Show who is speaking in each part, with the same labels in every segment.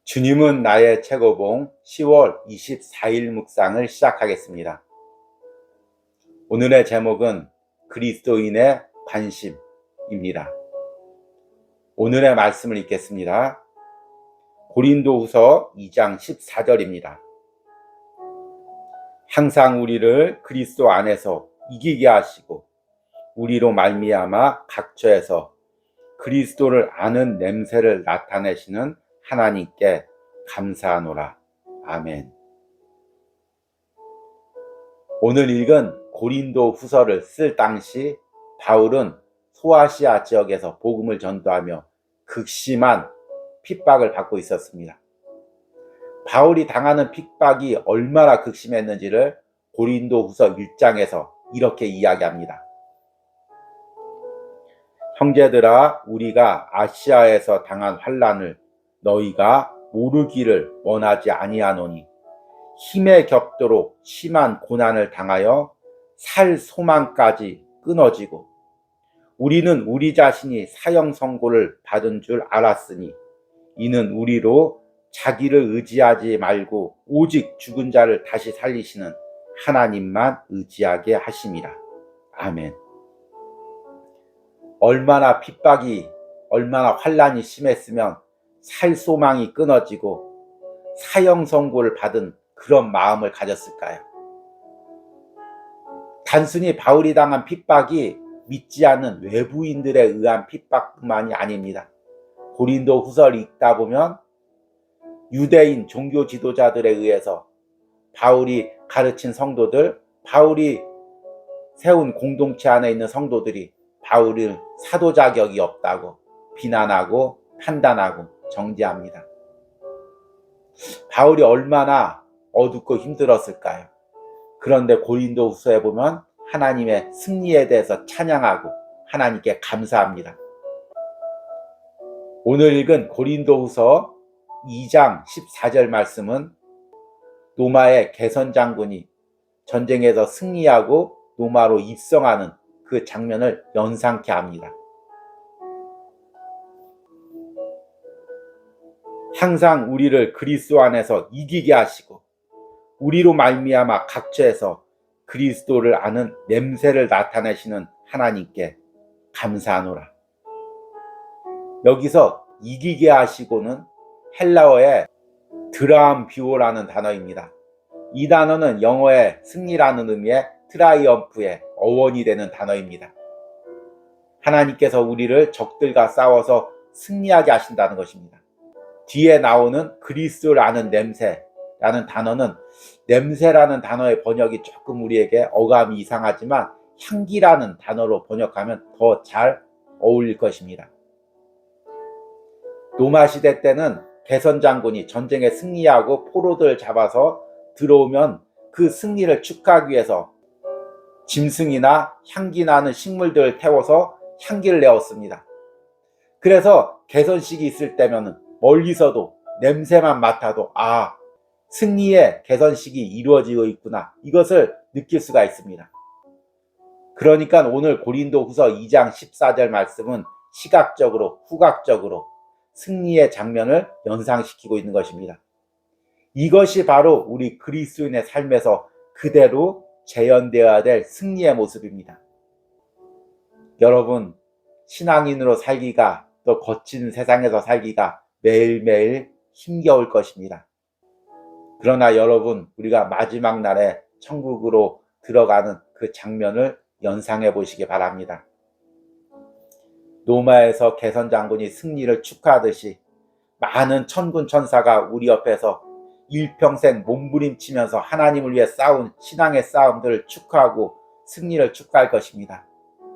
Speaker 1: 주님은 나의 최고봉 10월 24일 묵상을 시작하겠습니다. 오늘의 제목은 그리스도인의 관심입니다. 오늘의 말씀을 읽겠습니다. 고린도후서 2장 14절입니다. 항상 우리를 그리스도 안에서 이기게 하시고 우리로 말미암아 각처에서 그리스도를 아는 냄새를 나타내시는 하나님께 감사하노라. 아멘. 오늘 읽은 고린도 후서를 쓸 당시 바울은 소아시아 지역에서 복음을 전도하며 극심한 핍박을 받고 있었습니다. 바울이 당하는 핍박이 얼마나 극심했는지를 고린도 후서 1장에서 이렇게 이야기합니다. 형제들아, 우리가 아시아에서 당한 환난을 너희가 모르기를 원하지 아니하노니 힘에 겹도록 심한 고난을 당하여 살 소망까지 끊어지고 우리는 우리 자신이 사형 선고를 받은 줄 알았으니 이는 우리로 자기를 의지하지 말고 오직 죽은 자를 다시 살리시는 하나님만 의지하게 하심이라. 아멘. 얼마나 핍박이, 얼마나 환난이 심했으면 살 소망이 끊어지고 사형 선고를 받은 그런 마음을 가졌을까요? 단순히 바울이 당한 핍박이 믿지 않는 외부인들에 의한 핍박뿐만이 아닙니다. 고린도 후서를 읽다 보면 유대인 종교 지도자들에 의해서 바울이 가르친 성도들, 바울이 세운 공동체 안에 있는 성도들이 바울을 사도 자격이 없다고 비난하고 판단하고 정죄합니다. 바울이 얼마나 어둡고 힘들었을까요? 그런데 고린도 후서에 보면 하나님의 승리에 대해서 찬양하고 하나님께 감사합니다. 오늘 읽은 고린도 후서 2장 14절 말씀은 로마의 개선 장군이 전쟁에서 승리하고 로마로 입성하는 그 장면을 연상케 합니다. 항상 우리를 그리스도 안에서 이기게 하시고 우리로 말미암아 각처에서 그리스도를 아는 냄새를 나타내시는 하나님께 감사하노라. 여기서 이기게 하시고는 헬라어의 드라암비오라는 단어입니다. 이 단어는 영어의 승리라는 의미의 트라이엄프의 어원이 되는 단어입니다. 하나님께서 우리를 적들과 싸워서 승리하게 하신다는 것입니다. 뒤에 나오는 그리스도를 아는 냄새라는 단어는 냄새라는 단어의 번역이 조금 우리에게 어감이 이상하지만 향기라는 단어로 번역하면 더 잘 어울릴 것입니다. 로마 시대 때는 개선 장군이 전쟁에 승리하고 포로들을 잡아서 들어오면 그 승리를 축하하기 위해서 짐승이나 향기 나는 식물들을 태워서 향기를 내었습니다. 그래서 개선식이 있을 때면 멀리서도 냄새만 맡아도 승리의 개선식이 이루어지고 있구나, 이것을 느낄 수가 있습니다. 그러니까 오늘 고린도 후서 2장 14절 말씀은 시각적으로 후각적으로 승리의 장면을 연상시키고 있는 것입니다. 이것이 바로 우리 그리스도인의 삶에서 그대로 재현되어야 될 승리의 모습입니다. 여러분, 신앙인으로 살기가, 또 거친 세상에서 살기가 매일매일 힘겨울 것입니다. 그러나 여러분, 우리가 마지막 날에 천국으로 들어가는 그 장면을 연상해 보시기 바랍니다. 로마에서 개선 장군이 승리를 축하하듯이 많은 천군 천사가 우리 옆에서 일평생 몸부림치면서 하나님을 위해 싸운 신앙의 싸움들을 축하하고 승리를 축하할 것입니다.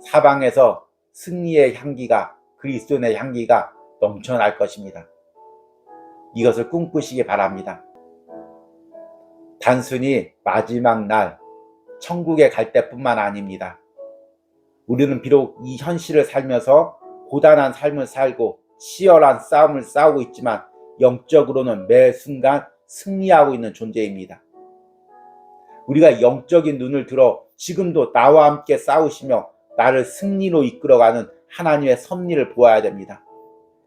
Speaker 1: 사방에서 승리의 향기가, 그리스도의 향기가 넘쳐날 것입니다. 이것을 꿈꾸시기 바랍니다. 단순히 마지막 날 천국에 갈 때뿐만 아닙니다. 우리는 비록 이 현실을 살면서 고단한 삶을 살고 치열한 싸움을 싸우고 있지만 영적으로는 매 순간 승리하고 있는 존재입니다. 우리가 영적인 눈을 들어 지금도 나와 함께 싸우시며 나를 승리로 이끌어가는 하나님의 섭리를 보아야 됩니다.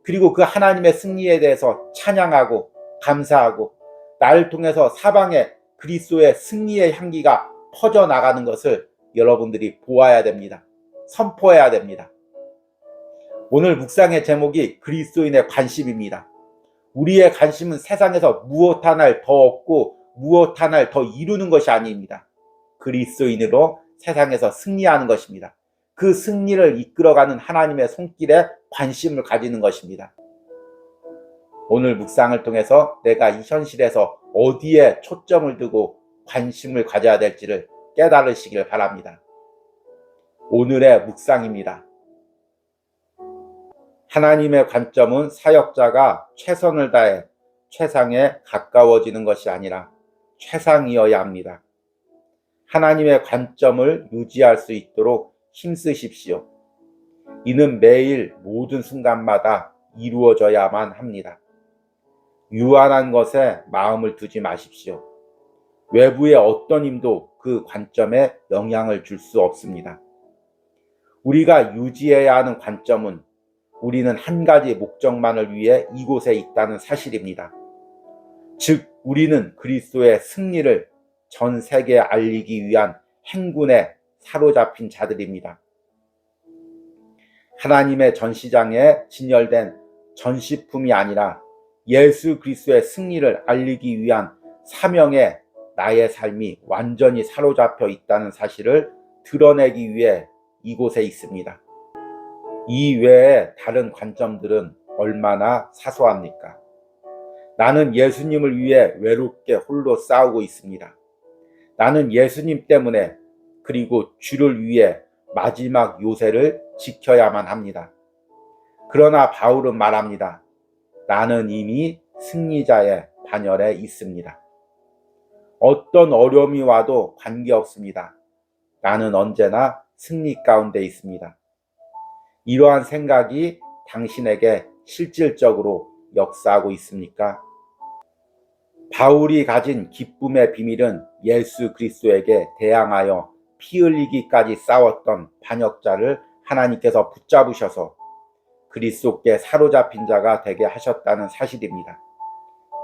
Speaker 1: 그리고 그 하나님의 승리에 대해서 찬양하고 감사하고 나를 통해서 사방에 그리스도의 승리의 향기가 퍼져나가는 것을 여러분들이 보아야 됩니다. 선포해야 됩니다. 오늘 묵상의 제목이 그리스도인의 관심입니다. 우리의 관심은 세상에서 무엇 하나를 더 얻고 무엇 하나를 더 이루는 것이 아닙니다. 그리스도인으로 세상에서 승리하는 것입니다. 그 승리를 이끌어가는 하나님의 손길에 관심을 가지는 것입니다. 오늘 묵상을 통해서 내가 이 현실에서 어디에 초점을 두고 관심을 가져야 될지를 깨달으시길 바랍니다. 오늘의 묵상입니다. 하나님의 관점은 사역자가 최선을 다해 최상에 가까워지는 것이 아니라 최상이어야 합니다. 하나님의 관점을 유지할 수 있도록 힘쓰십시오. 이는 매일 모든 순간마다 이루어져야만 합니다. 유한한 것에 마음을 두지 마십시오. 외부의 어떤 힘도 그 관점에 영향을 줄 수 없습니다. 우리가 유지해야 하는 관점은 우리는 한 가지 목적만을 위해 이곳에 있다는 사실입니다. 즉, 우리는 그리스도의 승리를 전 세계에 알리기 위한 행군에 사로잡힌 자들입니다. 하나님의 전시장에 진열된 전시품이 아니라 예수 그리스도의 승리를 알리기 위한 사명에 나의 삶이 완전히 사로잡혀 있다는 사실을 드러내기 위해 이곳에 있습니다. 이 외에 다른 관점들은 얼마나 사소합니까? 나는 예수님을 위해 외롭게 홀로 싸우고 있습니다. 나는 예수님 때문에 그리고 주를 위해 마지막 요새를 지켜야만 합니다. 그러나 바울은 말합니다. 나는 이미 승리자의 반열에 있습니다. 어떤 어려움이 와도 관계없습니다. 나는 언제나 승리 가운데 있습니다. 이러한 생각이 당신에게 실질적으로 역사하고 있습니까? 바울이 가진 기쁨의 비밀은 예수 그리스도에게 대항하여 피 흘리기까지 싸웠던 반역자를 하나님께서 붙잡으셔서 그리스도께 사로잡힌 자가 되게 하셨다는 사실입니다.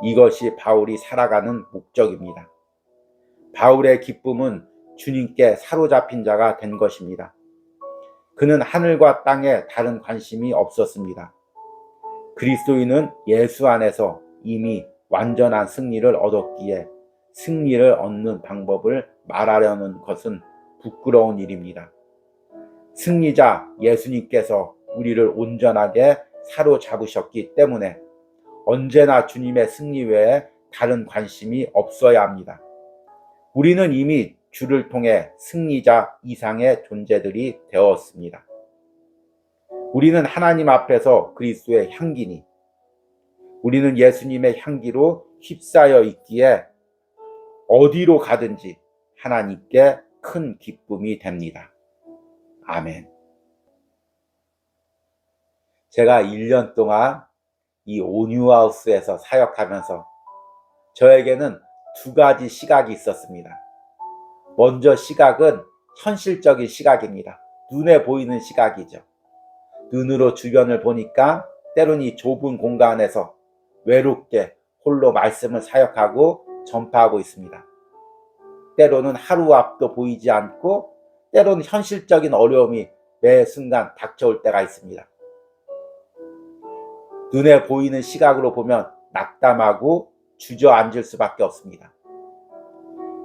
Speaker 1: 이것이 바울이 살아가는 목적입니다. 바울의 기쁨은 주님께 사로잡힌 자가 된 것입니다. 그는 하늘과 땅에 다른 관심이 없었습니다. 그리스도인은 예수 안에서 이미 완전한 승리를 얻었기에 승리를 얻는 방법을 말하려는 것은 부끄러운 일입니다. 승리자 예수님께서 우리를 온전하게 사로잡으셨기 때문에 언제나 주님의 승리 외에 다른 관심이 없어야 합니다. 우리는 이미 주를 통해 승리자 이상의 존재들이 되었습니다. 우리는 하나님 앞에서 그리스도의 향기니 우리는 예수님의 향기로 휩싸여 있기에 어디로 가든지 하나님께 큰 기쁨이 됩니다. 아멘. 제가 1년 동안 이 온유하우스에서 사역하면서 저에게는 두 가지 시각이 있었습니다. 먼저 시각은 현실적인 시각입니다. 눈에 보이는 시각이죠. 눈으로 주변을 보니까 때로는 이 좁은 공간에서 외롭게 홀로 말씀을 사역하고 전파하고 있습니다. 때로는 하루 앞도 보이지 않고 때로는 현실적인 어려움이 매 순간 닥쳐올 때가 있습니다. 눈에 보이는 시각으로 보면 낙담하고 주저앉을 수밖에 없습니다.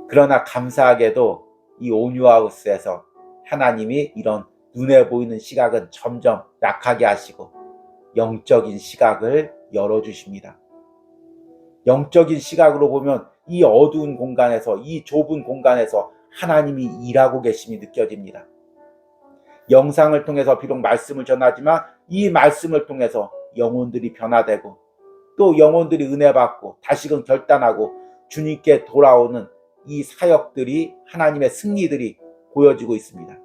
Speaker 1: 그러나 감사하게도 이 온유하우스에서 하나님이 이런 눈에 보이는 시각은 점점 약하게 하시고 영적인 시각을 열어주십니다. 영적인 시각으로 보면 이 어두운 공간에서, 이 좁은 공간에서 하나님이 일하고 계심이 느껴집니다. 영상을 통해서 비록 말씀을 전하지만 이 말씀을 통해서 영혼들이 변화되고 또 영혼들이 은혜 받고 다시금 결단하고 주님께 돌아오는 이 사역들이 하나님의 승리들이 보여지고 있습니다.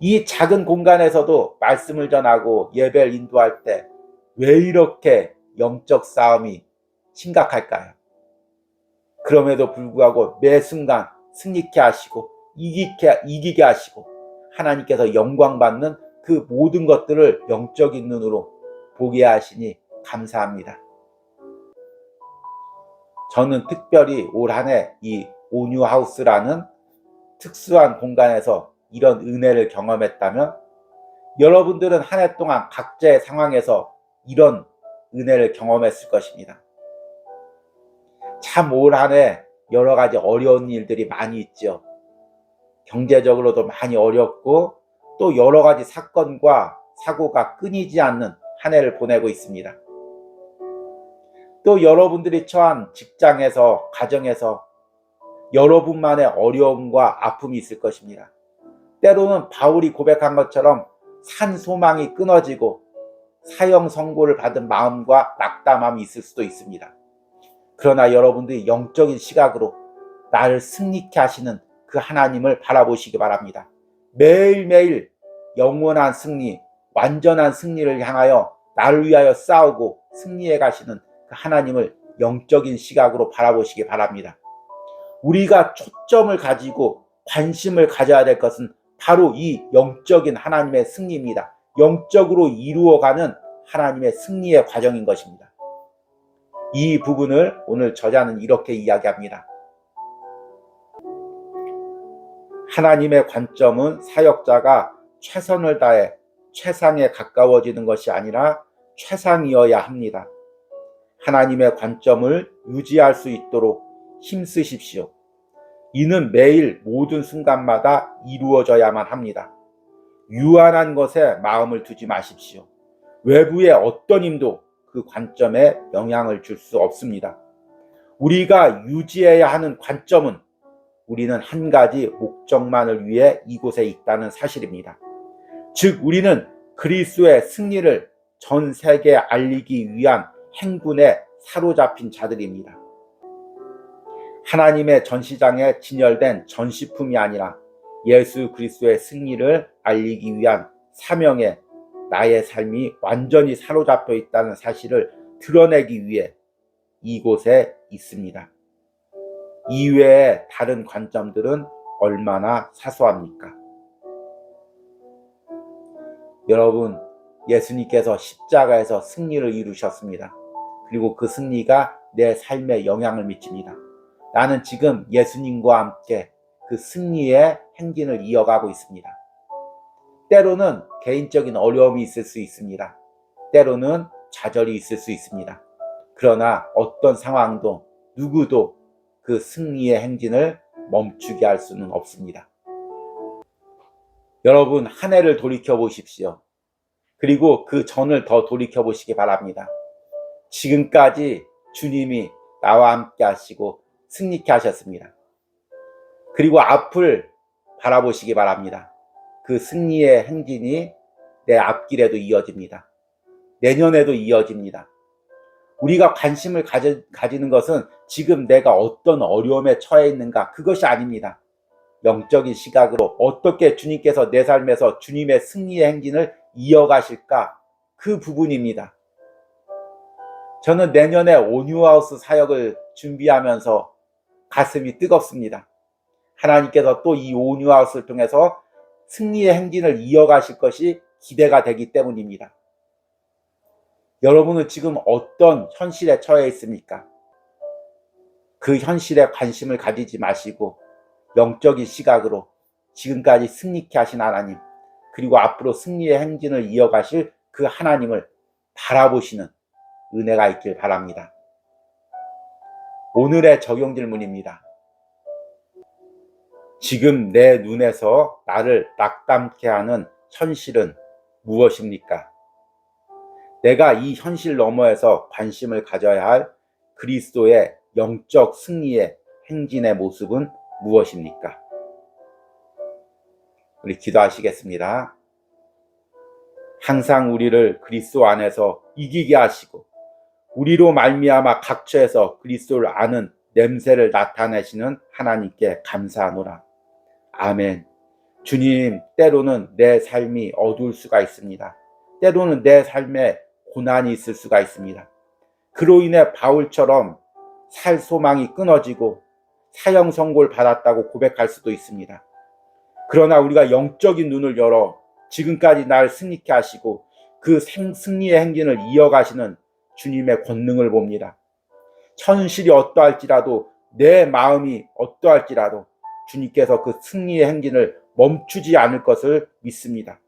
Speaker 1: 이 작은 공간에서도 말씀을 전하고 예배를 인도할 때 왜 이렇게 영적 싸움이 심각할까요? 그럼에도 불구하고 매 순간 승리케 하시고 이기게 하시고 하나님께서 영광 받는 그 모든 것들을 영적인 눈으로 보게 하시니 감사합니다. 저는 특별히 올 한 해 이 온유하우스라는 특수한 공간에서 이런 은혜를 경험했다면, 여러분들은 한 해 동안 각자의 상황에서 이런 은혜를 경험했을 것입니다. 참 올 한 해 여러 가지 어려운 일들이 많이 있죠. 경제적으로도 많이 어렵고 또 여러 가지 사건과 사고가 끊이지 않는 한 해를 보내고 있습니다. 또 여러분들이 처한 직장에서, 가정에서 여러분만의 어려움과 아픔이 있을 것입니다. 때로는 바울이 고백한 것처럼 산 소망이 끊어지고 사형 선고를 받은 마음과 낙담함이 있을 수도 있습니다. 그러나 여러분들이 영적인 시각으로 나를 승리케 하시는 그 하나님을 바라보시기 바랍니다. 매일매일 영원한 승리, 완전한 승리를 향하여 나를 위하여 싸우고 승리해 가시는 그 하나님을 영적인 시각으로 바라보시기 바랍니다. 우리가 초점을 가지고 관심을 가져야 될 것은 바로 이 영적인 하나님의 승리입니다. 영적으로 이루어가는 하나님의 승리의 과정인 것입니다. 이 부분을 오늘 저자는 이렇게 이야기합니다. 하나님의 관점은 사역자가 최선을 다해 최상에 가까워지는 것이 아니라 최상이어야 합니다. 하나님의 관점을 유지할 수 있도록 힘쓰십시오. 이는 매일 모든 순간마다 이루어져야만 합니다. 유한한 것에 마음을 두지 마십시오. 외부의 어떤 힘도 그 관점에 영향을 줄 수 없습니다. 우리가 유지해야 하는 관점은 우리는 한 가지 목적만을 위해 이곳에 있다는 사실입니다. 즉, 우리는 그리스도의 승리를 전 세계에 알리기 위한 행군에 사로잡힌 자들입니다. 하나님의 전시장에 진열된 전시품이 아니라 예수 그리스도의 승리를 알리기 위한 사명에 나의 삶이 완전히 사로잡혀 있다는 사실을 드러내기 위해 이곳에 있습니다. 이외의 다른 관점들은 얼마나 사소합니까? 여러분, 예수님께서 십자가에서 승리를 이루셨습니다. 그리고 그 승리가 내 삶에 영향을 미칩니다. 나는 지금 예수님과 함께 그 승리의 행진을 이어가고 있습니다. 때로는 개인적인 어려움이 있을 수 있습니다. 때로는 좌절이 있을 수 있습니다. 그러나 어떤 상황도 누구도 그 승리의 행진을 멈추게 할 수는 없습니다. 여러분, 한 해를 돌이켜 보십시오. 그리고 그 전을 더 돌이켜 보시기 바랍니다. 지금까지 주님이 나와 함께 하시고 승리케 하셨습니다. 그리고 앞을 바라보시기 바랍니다. 그 승리의 행진이 내 앞길에도 이어집니다. 내년에도 이어집니다. 우리가 관심을 가지는 것은 지금 내가 어떤 어려움에 처해 있는가, 그것이 아닙니다. 영적인 시각으로 어떻게 주님께서 내 삶에서 주님의 승리의 행진을 이어가실까, 그 부분입니다. 저는 내년에 온유하우스 사역을 준비하면서 가슴이 뜨겁습니다. 하나님께서 또 이 온유하우스를 통해서 승리의 행진을 이어가실 것이 기대가 되기 때문입니다. 여러분은 지금 어떤 현실에 처해 있습니까? 그 현실에 관심을 가지지 마시고 영적인 시각으로 지금까지 승리케 하신 하나님, 그리고 앞으로 승리의 행진을 이어가실 그 하나님을 바라보시는 은혜가 있길 바랍니다. 오늘의 적용 질문입니다. 지금 내 눈에서 나를 낙담케 하는 현실은 무엇입니까? 내가 이 현실 너머에서 관심을 가져야 할 그리스도의 영적 승리의 행진의 모습은 무엇입니까? 우리 기도하시겠습니다. 항상 우리를 그리스도 안에서 이기게 하시고 우리로 말미암아 각처에서 그리스도를 아는 냄새를 나타내시는 하나님께 감사하노라. 아멘. 주님, 때로는 내 삶이 어두울 수가 있습니다. 때로는 내 삶에 고난이 있을 수가 있습니다. 그로 인해 바울처럼 살 소망이 끊어지고 사형 선고를 받았다고 고백할 수도 있습니다. 그러나 우리가 영적인 눈을 열어 지금까지 날 승리케 하시고 그 승리의 행진을 이어가시는 주님의 권능을 봅니다. 현실이 어떠할지라도, 내 마음이 어떠할지라도 주님께서 그 승리의 행진을 멈추지 않을 것을 믿습니다.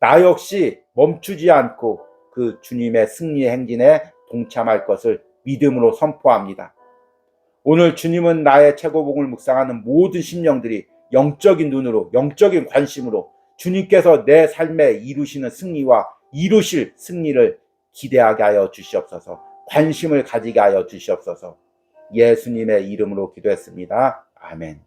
Speaker 1: 나 역시 멈추지 않고 그 주님의 승리의 행진에 동참할 것을 믿음으로 선포합니다. 오늘 주님은 나의 최고봉을 묵상하는 모든 심령들이 영적인 눈으로, 영적인 관심으로 주님께서 내 삶에 이루시는 승리와 이루실 승리를 기대하게 하여 주시옵소서. 관심을 가지게 하여 주시옵소서. 예수님의 이름으로 기도했습니다. 아멘.